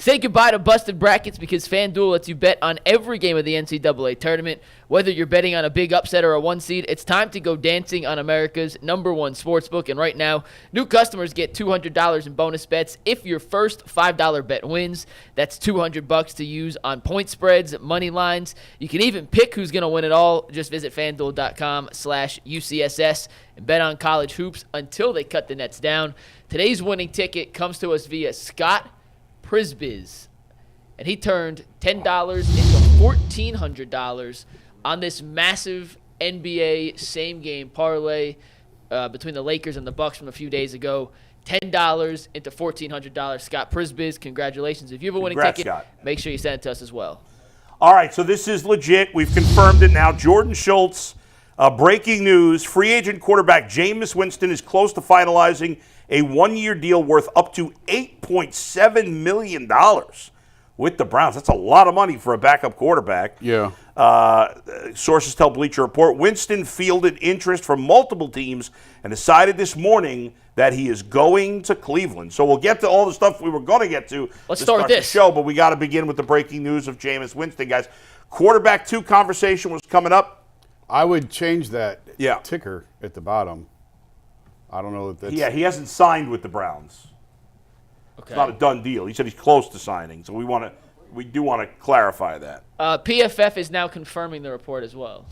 Say goodbye to busted brackets because FanDuel lets you bet on every game of the NCAA tournament. Whether you're betting on a big upset or a one seed, it's time to go dancing on America's #1 sportsbook. And right now, new customers get $200 in bonus bets if your first $5 bet wins. That's $200 to use on point spreads, money lines. You can even pick who's going to win it all. Just visit FanDuel.com/UCSS and bet on college hoops until they cut the nets down. Today's winning ticket comes to us via Scott Prisbiz, and he turned $10 into $1,400 on this massive NBA same-game parlay between the Lakers and the Bucks from a few days ago. $10 into $1,400. Scott Prisbiz, congratulations. If you have a winning ticket, Scott. Make sure you send it to us as well. All right, so this is legit. We've confirmed it now. Jordan Schultz, breaking news. Free agent quarterback Jameis Winston is close to finalizing a one-year deal worth up to $8.7 million with the Browns. That's a lot of money for a backup quarterback. Yeah. Sources tell Bleacher Report Winston fielded interest from multiple teams and decided this morning that he is going to Cleveland. So we'll get to all the stuff we were going to get to. Let's start with this the show, but we got to begin with the breaking news of Jameis Winston, guys. Quarterback 2 conversation was coming up. I would change that ticker at the bottom. I don't know if that's... Yeah, he hasn't signed with the Browns. Okay. It's not a done deal. He said he's close to signing, so we do want to clarify that. PFF is now confirming the report as well.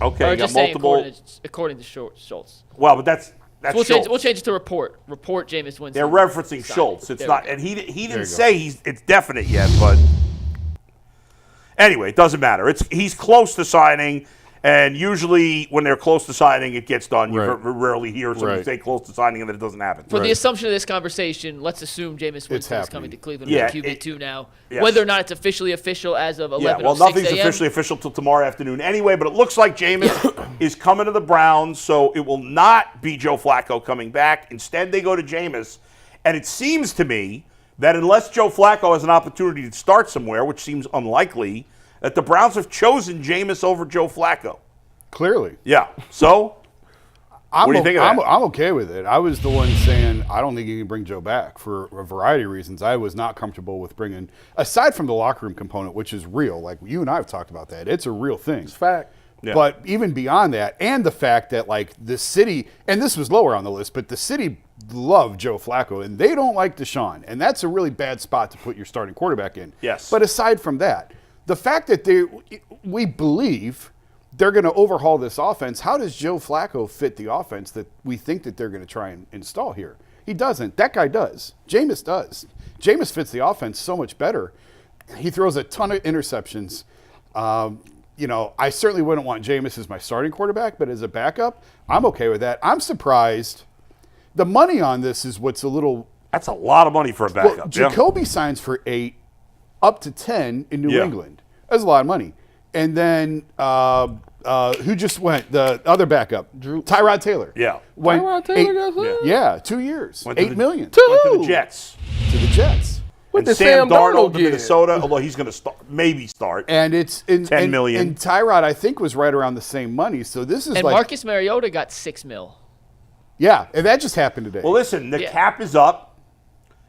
Okay. Or You just got saying multiple. according to Schultz. Well, but that's We'll Schultz. change it to report. Report Jameis Winston. They're referencing signed. Schultz. It's There not, we go. and he didn't say it's definite yet. But anyway, it doesn't matter. He's close to signing. And usually when they're close to signing, it gets done. You rarely hear somebody say close to signing and then it doesn't happen. For the assumption of this conversation, let's assume Jameis Winston is coming to Cleveland with QB2 now. Yes. Whether or not it's officially official as of 11:06 a.m. Well, nothing's officially official till tomorrow afternoon anyway, but it looks like Jameis is coming to the Browns, so it will not be Joe Flacco coming back. Instead, they go to Jameis. And it seems to me that unless Joe Flacco has an opportunity to start somewhere, which seems unlikely, that the Browns have chosen Jameis over Joe Flacco. Clearly. Yeah. So, what do you think of that? I'm okay with it. I was the one saying I don't think you can bring Joe back for a variety of reasons. I was not comfortable with bringing, aside from the locker room component, which is real. Like you and I have talked about that. It's a real thing. It's a fact. Yeah. But even beyond that, and the fact that like the city, and this was lower on the list, but the city loved Joe Flacco, and they don't like Deshaun. And that's a really bad spot to put your starting quarterback in. Yes. But aside from that, the fact that we believe they're going to overhaul this offense. How does Joe Flacco fit the offense that we think that they're going to try and install here? He doesn't. That guy does. Jameis does. Jameis fits the offense so much better. He throws a ton of interceptions. I certainly wouldn't want Jameis as my starting quarterback, but as a backup, I'm okay with that. I'm surprised. The money on this is what's a little... That's a lot of money for a backup. Well, Jacoby signs for 8, up to 10 in New England. That's a lot of money. And then who just went? The other backup, Tyrod Taylor. Yeah. Went Tyrod Taylor got signed? Yeah, 2 years, $8 million. Went to the Jets. To the Jets. What And did Sam Darnold to get? Minnesota, although he's going to maybe start. And it's $10 million. And Tyrod, I think, was right around the same money. So this is And like Marcus Mariota got $6 million. Yeah, and that just happened today. Well, listen, the cap is up.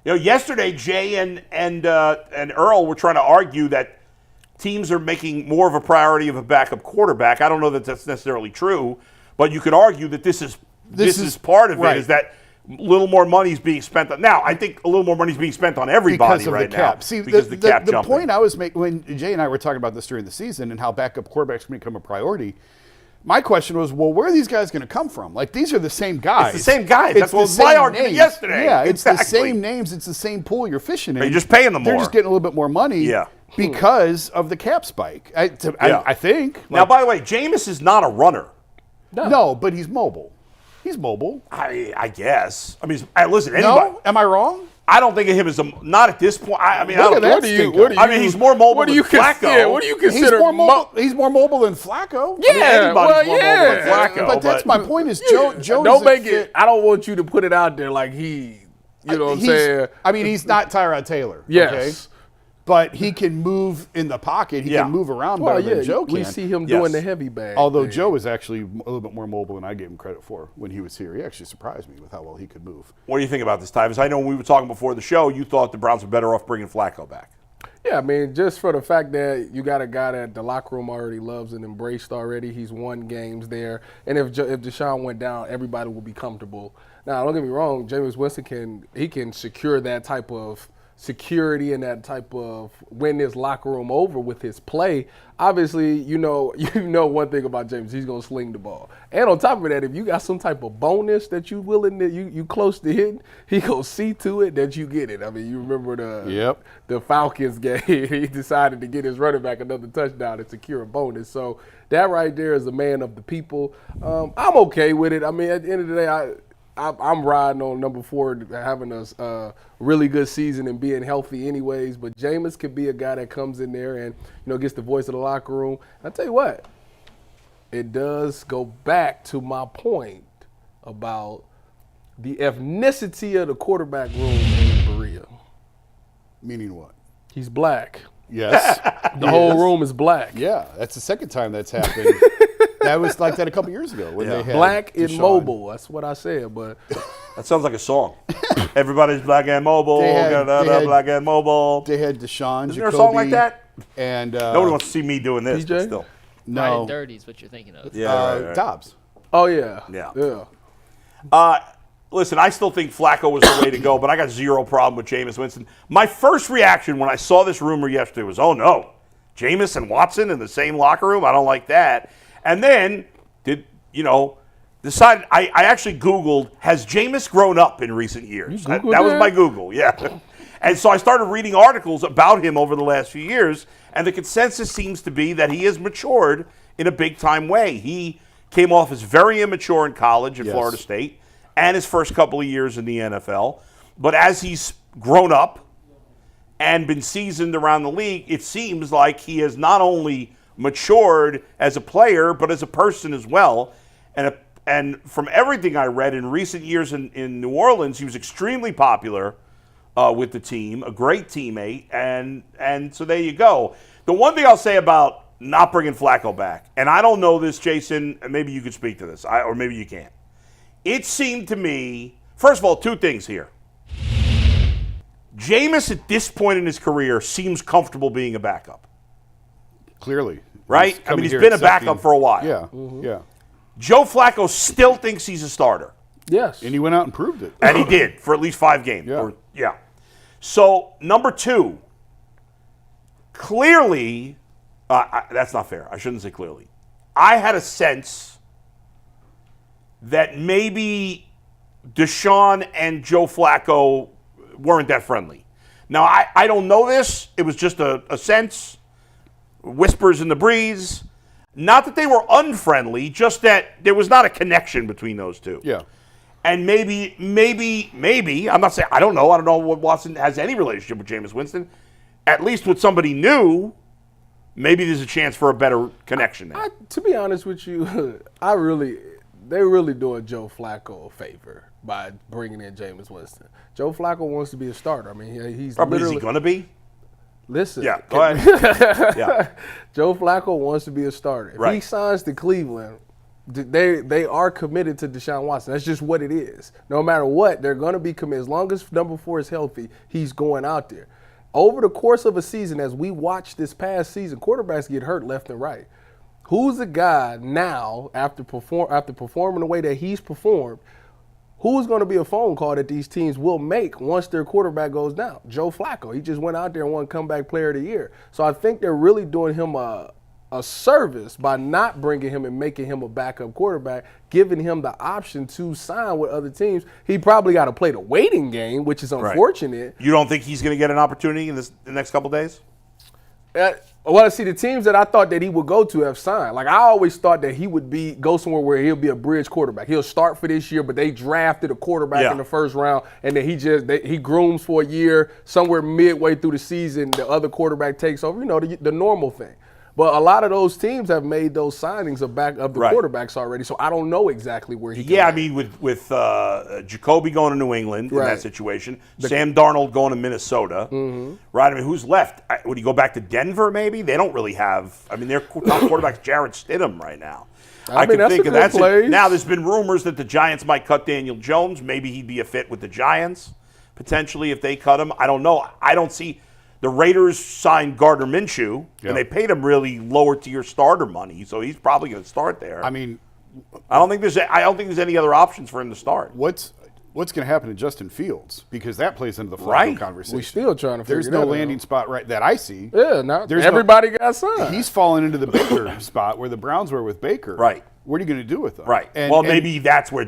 Yesterday Jay and Earl were trying to argue that teams are making more of a priority of a backup quarterback. I don't know that that's necessarily true, but you could argue that this is part of it, is that a little more money is being spent on. Now, I think a little more money is being spent on everybody right now. See, because the cap the jumping. point I was making when Jay and I were talking about this during the season and how backup quarterbacks can become a priority, my question was, well, where are these guys going to come from? Like, these are the same guys. It's the same guys. That's what was my argument yesterday. Yeah, it's the Exactly. same names. It's the same pool you're fishing in. You're just paying them more. They're just getting a little bit more money because of the cap spike, I think. Now, by the way, Jameis is not a runner. No, but he's mobile. He's mobile. I guess. I mean, listen, anybody. No? Am I wrong? I don't think of him as not at this point. I mean, I don't What he's more mobile than Flacco. Yeah, what do you consider? He's more mobile than Flacco. Yeah, anybody's more mobile than Flacco. But that's my point. Is Joe? Don't make it. I don't want you to put it out there like he. You know what I'm saying? I mean, he's not Tyrod Taylor. Yes. Okay? but he can move in the pocket. He Yeah. can move around Well, better than Joe can. we see him Yes. doing the heavy bag. Although thing. Joe is actually a little bit more mobile than I gave him credit for when he was here. He actually surprised me with how well he could move. What do you think about this, Tyvis? I know when we were talking before the show, you thought the Browns were better off bringing Flacco back. Yeah, I mean, just for the fact that you got a guy that the locker room already loves and embraced already. He's won games there. And if Deshaun went down, everybody will be comfortable. Now, don't get me wrong, Jameis Winston can secure that type of security and that type of win this locker room over with his play. Obviously, you know one thing about James, he's gonna sling the ball. And on top of that, if you got some type of bonus that you willing to you close to hitting, he gonna see to it that you get it. I mean, you remember the Falcons game, he decided to get his running back another touchdown and secure a bonus. So that right there is a man of the people. I'm okay with it. I mean, at the end of the day, I'm riding on number 4 having a really good season and being healthy anyways. But Jameis could be a guy that comes in there and gets the voice of the locker room. I tell you what, it does go back to my point about the ethnicity of the quarterback room in Berea. Meaning what? He's black. Yes. The whole room is black. Yeah, that's the second time that's happened. That was like that a couple years ago when they had Black and Deshaun. mobile. That's what I said. But That sounds like a song. Everybody's black and mobile. They had- Black and mobile. They had Deshaun, Isn't there a song like that? And Nobody wants to see me doing this, but DJ? still. Riding no, dirty is what you're thinking of. Yeah. Right. Dobbs. oh yeah, Yeah. Listen, I still think Flacco was the way to go, but I got zero problem with Jameis Winston. My first reaction when I saw this rumor yesterday was, oh no, Jameis and Watson in the same locker room? I don't like that. And then, decided, I actually Googled, has Jameis grown up in recent years? That was my Google, yeah. And so I started reading articles about him over the last few years, and the consensus seems to be that he has matured in a big-time way. He came off as very immature in college at Florida State and his first couple of years in the NFL. But as he's grown up and been seasoned around the league, it seems like he has not only matured as a player, but as a person as well. And from everything I read in recent years in New Orleans, he was extremely popular with the team, a great teammate, and so there you go. The one thing I'll say about not bringing Flacco back, and I don't know this, Jason, and maybe you could speak to this, or maybe you can't. It seemed to me, first of all, two things here. Jameis at this point in his career seems comfortable being a backup. Clearly. Right? I mean, he's been a backup for a while. Yeah, yeah. Joe Flacco still thinks he's a starter. yes. And he went out and proved it. And he did for at least 5 games. Yeah. So, number 2, clearly, that's not fair. I shouldn't say clearly. I had a sense that maybe Deshaun and Joe Flacco weren't that friendly. Now, I don't know this. It was just a sense, whispers in the breeze. Not that they were unfriendly, just that there was not a connection between those two. Yeah. And maybe, I'm not saying, I don't know what Watson has any relationship with Jameis Winston. At least with somebody new, maybe there's a chance for a better connection there. To be honest with you, they're really doing Joe Flacco a favor by bringing in Jameis Winston. Joe Flacco wants to be a starter. I mean, he's Probably literally. is he going to be? Listen. Yeah, go ahead. Yeah. Joe Flacco wants to be a starter. If he Right. signs to Cleveland, they are committed to Deshaun Watson. That's just what it is. No matter what, they're going to be committed. As long as number 4 is healthy, he's going out there. Over the course of a season, as we watch this past season, quarterbacks get hurt left and right. Who's the guy now, after performing the way that he's performed, who's going to be a phone call that these teams will make once their quarterback goes down? Joe Flacco. He just went out there and won comeback player of the year. So I think they're really doing him a service by not bringing him and making him a backup quarterback, giving him the option to sign with other teams. He probably got to play the waiting game, which is unfortunate. You don't think he's going to get an opportunity in the next couple of days? Well, see, the teams that I thought that he would go to have signed. Like, I always thought that he would go somewhere where he'll be a bridge quarterback. He'll start for this year, but they drafted a quarterback in the first round, and then he grooms for a year. Somewhere midway through the season, the other quarterback takes over. The normal thing. But a lot of those teams have made those signings of the Right. quarterbacks already, so I don't know exactly where he. Yeah, I land. mean, with Jacoby going to New England in Right. that situation, Sam Darnold going to Minnesota, right? I mean, who's left? Would he go back to Denver? Maybe they don't really have. I mean, their top quarterback's Jarrett Stidham right now. I mean, that's think a of good that. place. Now, there's been rumors that the Giants might cut Daniel Jones. Maybe he'd be a fit with the Giants potentially if they cut him. I don't know. I don't see. The Raiders signed Gardner Minshew, and they paid him really lower tier starter money, so he's probably going to start there. I mean, I don't think there's any other options for him to start. what's going to happen to Justin Fields? Because that plays into the Flacco Right. conversation. We're still trying to figure There's that no out. landing spot right that I see. Yeah, now There's everybody got signed. He's fallen into the Baker spot where the Browns were with Baker. Right. What are you going to do with them? Right. And Maybe that's where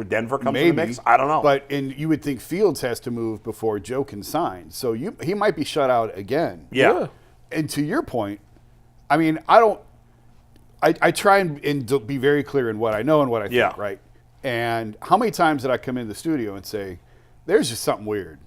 Denver comes in the mix. I don't know. But you would think Fields has to move before Joe can sign. So he might be shut out again. yeah. And to your point, I mean, I try and be very clear in what I know and what I think, Yeah. right? And how many times did I come into the studio and say, there's just something weird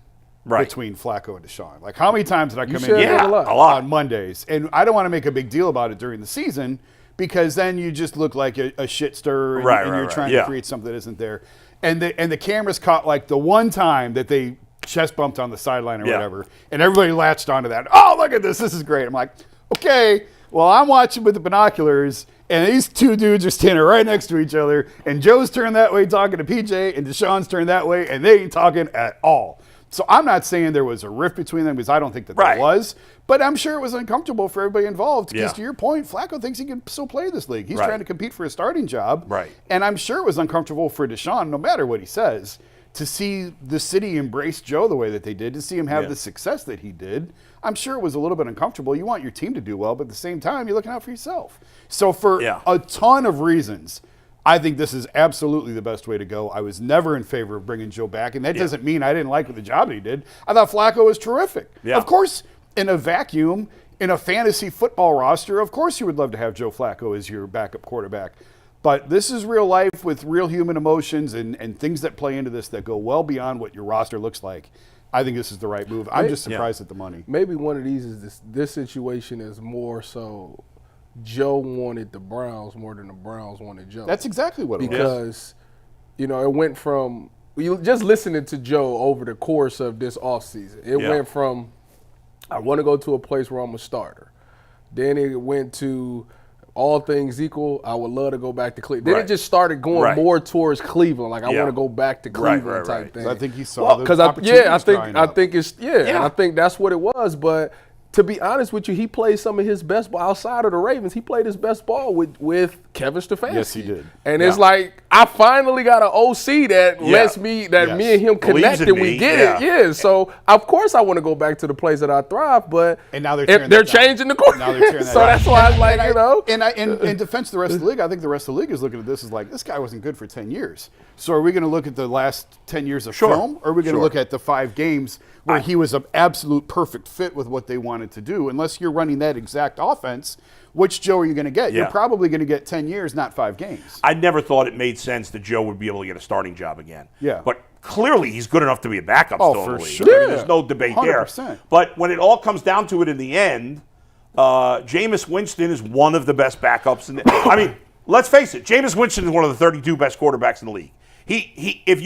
between Flacco and Deshaun? Like, how many times did I come in said here that a lot. A lot. on Mondays? And I don't want to make a big deal about it during the season because then you just look like a shit stirrer and, Right, and right, you're right. trying Yeah. to create something that isn't there. And the cameras caught like the one time that they chest bumped on the sideline or Yeah. whatever, and everybody latched onto that. Oh, look at this is great. I'm like, okay, well, I'm watching with the binoculars, and these two dudes are standing right next to each other, and Joe's turned that way talking to PJ, and Deshaun's turned that way, and they ain't talking at all. So I'm not saying there was a rift between them because I don't think that Right. there was, but I'm sure it was uncomfortable for everybody involved. Because Yeah. to your point, Flacco thinks he can still play this league. He's Right. trying to compete for a starting job. Right. And I'm sure it was uncomfortable for Deshaun, no matter what he says, to see the city embrace Joe the way that they did, to see him have Yeah. the success that he did. I'm sure it was a little bit uncomfortable. You want your team to do well, but at the same time, you're looking out for yourself. So for Yeah. a ton of reasons, I think this is absolutely the best way to go. I was never in favor of bringing Joe back, and that doesn't mean I didn't like the job that he did. I thought Flacco was terrific. Yeah. Of course, in a vacuum, in a fantasy football roster, of course you would love to have Joe Flacco as your backup quarterback. But this is real life with real human emotions and things that play into this that go well beyond what your roster looks like. I think this is the right move. I'm just surprised at the money. Maybe one of these is this situation is more so Joe wanted the Browns more than the Browns wanted Joe. That's exactly what it was. Because, it went from just listening to Joe over the course of this offseason. It went from I want to go to a place where I'm a starter. Then it went to all things equal, I would love to go back to Cleveland. Then Right. it just started going Right. more towards Cleveland. Like I Yeah. want to go back to Right, Cleveland right, type right. thing. I think he saw the Because opportunities I drying up. think it's and I think that's what it was. But to be honest with you, he played some of his best ball outside of the Ravens. He played his best ball with Kevin Stefanski. Yes, he did. And it's like I finally got an OC that lets me me and him Believes connect in and we me, get yeah. it. Yeah. So of course I want to go back to the place that I thrive. But And now they're if tearing they're that down. changing the course. Now they're tearing that so down. that's why I'm like, In defense of the rest of the league, I think the rest of the league is looking at this as like, this guy wasn't good for 10 years. So are we going to look at the last 10 years of film, or are we going to look at the 5 games where he was an absolute perfect fit with what they wanted to do? Unless you're running that exact offense, which Joe are you going to get? Yeah. You're probably going to get 10 years, not 5 games. I never thought it made sense that Joe would be able to get a starting job again. Yeah. But clearly he's good enough to be a backup Oh, still in for the league. sure. I mean, there's no debate 100%. there. But when it all comes down to it in the end, Jameis Winston is one of the best backups. I mean, let's face it, Jameis Winston is one of the 32 best quarterbacks in the league. If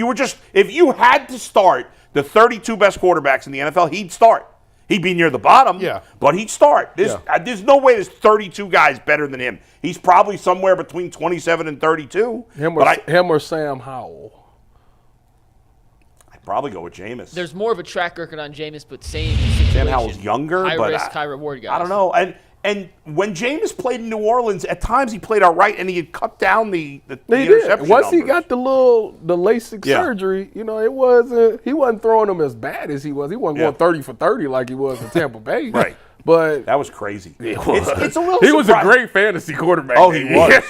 you had to start the 32 best quarterbacks in the NFL, he'd start. He'd be near the bottom, but he'd start. There's no way there's 32 guys better than him. He's probably somewhere between 27 and 32. him or Sam Howell. I'd probably go with Jameis. There's more of a track record on Jameis, but same situation. Sam Howell's younger, high but risk, high reward guys. I don't know. And when Jameis played in New Orleans, at times he played all right, and he had cut down the He did. interception Once he numbers. got the LASIK surgery, he wasn't throwing them as bad as he was. He wasn't going 30 for 30 like he was in Tampa Bay. Right. But That was crazy. was. It's a little. he was a surprising. great fantasy quarterback. Oh, he was.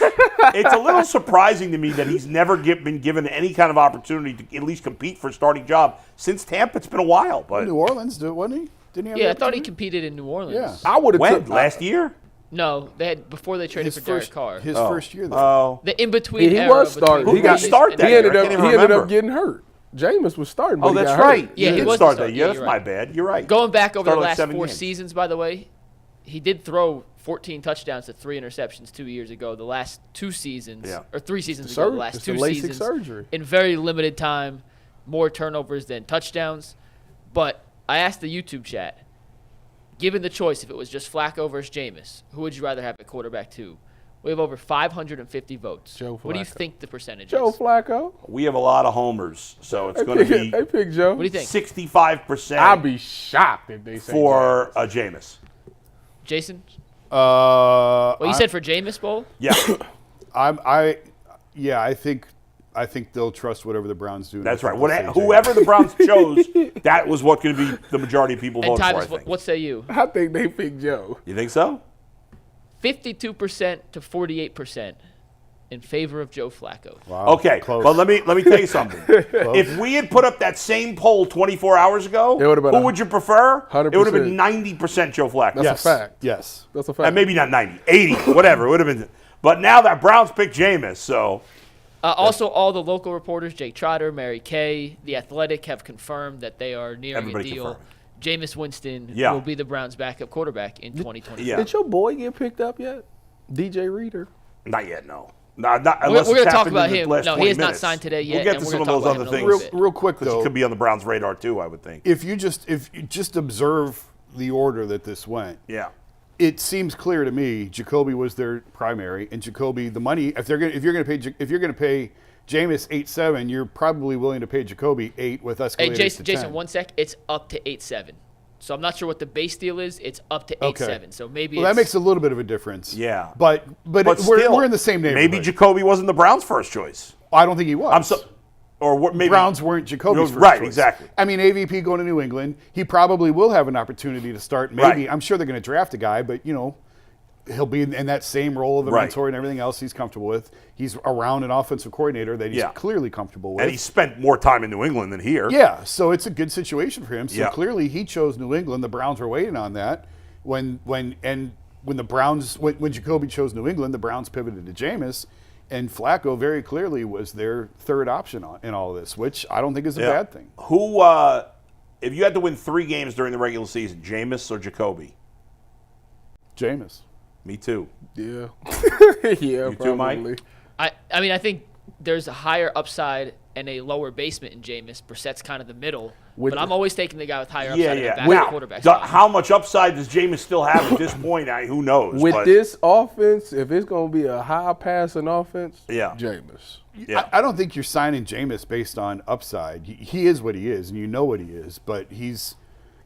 It's a little surprising to me that he's never been given any kind of opportunity to at least compete for a starting job since Tampa. It's been a while, but New Orleans, wasn't he? Didn't he have Yeah, the I thought he opportunity? competed in New Orleans. Yeah. I would have when took last year? No, they had before they traded for Derek Carr. His first year there. Oh, The in between. He era was between starting. Who He did got he start that He year? ended I up. can't He even ended up remember. getting hurt. Jameis was starting. But he that's got hurt. right. Yeah, he did was start the that starter. year. Yeah, That's you're my right. bad. You're right. Going back over the Started like last 7 4 games. seasons, by the way, he did throw 14 touchdowns to 3 interceptions 2 years ago. The last 2 seasons, or 3 seasons ago, the last 2 seasons, surgery. In very limited time, more turnovers than touchdowns. But I asked the YouTube chat, given the choice, if it was just Flacco versus Jameis, who would you rather have at quarterback 2? We have over 550 votes. Joe Flacco. What do you think the percentage Joe is? Flacco. We have a lot of homers, so it's going to be They pick Joe. What do you think? 65% I'd be shocked if they say for Jameis. Jason? Well, Well, you said for Jameis, Bowl? Yeah. I think they'll trust whatever the Browns do. That's right. Whoever the Browns chose, that was what going to be the majority of people And voted for, I Tyvis, think. what say you? I think they pick Joe. You think so? 52% to 48% in favor of Joe Flacco. Wow, Okay, close. but let me tell you something. If we had put up that same poll 24 hours ago, It would've been who a would you prefer? 100%. It would have been 90% Joe Flacco. That's Yes. a fact. Yes. That's a fact. And maybe not 90, 80, whatever. It would have been. But now that Browns picked Jameis, so Also, all the local reporters, Jake Trotter, Mary Kay, The Athletic, have confirmed that they are nearing Everybody a deal. confirmed. Jameis Winston Yeah. will be the Browns' backup quarterback in 2020. Yeah. Did your boy get picked up yet? DJ Reader. not yet, no. Not We're unless going it's to talk happened about in the him. last No, 20 he has not minutes. signed today yet. We'll get and to we're some of gonna those talk other about him in a things. little bit. Real quick Because he though, could be on the Browns' radar too, I would think. if you just observe the order that this went, Yeah. it seems clear to me Jacoby was their primary, and Jacoby the money. If you're going to pay Jameis 8.7, you're probably willing to pay Jacoby 8 with escalators Hey, to Jason, 10. 1 sec. It's up to 8.7. So I'm not sure what the base deal is. It's up to 8.7. So maybe Well, that makes a little bit of a difference. Yeah. But still, we're in the same neighborhood. Maybe Jacoby wasn't the Browns' first choice. I don't think he was. Maybe Browns weren't Jacoby's first Right, choice. exactly. I mean, AVP going to New England, he probably will have an opportunity to start. Maybe Right. I'm sure they're going to draft a guy, but he'll be in that same role of a Right. mentor and everything else he's comfortable with. He's around an offensive coordinator that he's Yeah. clearly comfortable with. And he spent more time in New England than here. Yeah, so it's a good situation for him. So Yeah. clearly he chose New England. The Browns were waiting on that. When Jacoby chose New England, the Browns pivoted to Jameis, and Flacco very clearly was their third option in all of this, which I don't think is a Yeah. bad thing. Who, if you had to win 3 games during the regular season, Jameis or Jacoby? Jameis. Me too. Yeah. Yeah, You too, Mike? probably. I mean, I think there's a higher upside and a lower basement in Jameis. Brissett's kind of the middle. With but the- I'm always taking the guy with higher Yeah, upside at yeah. the back Now, quarterback spot. how much upside does Jameis still have at this point? Who knows? With but, this offense, if it's going to be a high passing offense, Yeah. Jameis. Yeah. I don't think you're signing Jameis based on upside. He is what he is, and you know what he is, but he's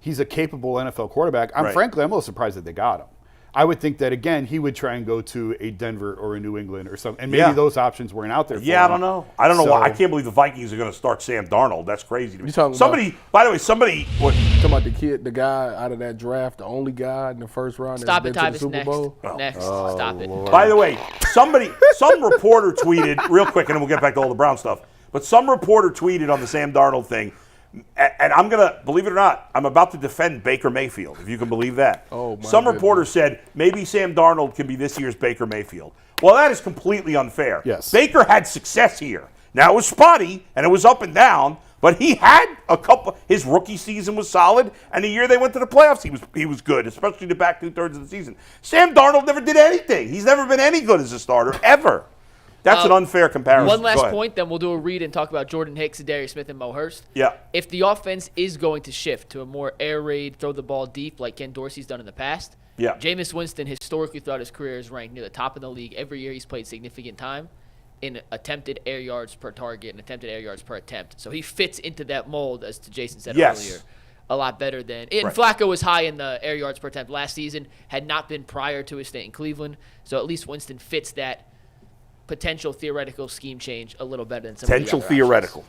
a capable NFL quarterback. Right. Frankly, I'm a little surprised that they got him. I would think that, again, he would try and go to a Denver or a New England or something, and maybe Yeah. those options weren't out there for Yeah, I him. don't know. I don't know why. I So- can't believe the Vikings are going to start Sam Darnold. That's crazy to me. You talking By the way, somebody. What, Talking about the kid, the guy out of that draft, the only guy in the first round Stop that's it, been to the Tyvis. Super Next. Bowl. Next. Stop it. by the way, some reporter tweeted real quick, and then we'll get back to all the Brown stuff. But some reporter tweeted on the Sam Darnold thing, and I'm gonna believe it or not, I'm about to defend Baker Mayfield, if you can believe that. Oh, my Some goodness. reporter said maybe Sam Darnold can be this year's Baker Mayfield. Well, that is completely unfair. Yes. Baker had success here. Now it was spotty and it was up and down, but he had a couple. His rookie season was solid, and the year they went to the playoffs, he was good, especially the back 2/3 of the season. Sam Darnold never did anything. He's never been any good as a starter ever. That's an unfair comparison. One Go last ahead. point, then we'll do a read and talk about Jordan Hicks, Darius Smith, and Mo Hurst. Yeah. If the offense is going to shift to a more air raid, throw the ball deep like Ken Dorsey's done in the past, Yeah. Jameis Winston historically throughout his career is ranked near the top of the league. Every year he's played significant time in attempted air yards per target and attempted air yards per attempt. So he fits into that mold, as Jason said Yes. earlier, a lot better than. And Right. Flacco was high in the air yards per attempt last season, had not been prior to his stint in Cleveland. So at least Winston fits that potential theoretical scheme change a little better than some of the Potential other options. theoretical.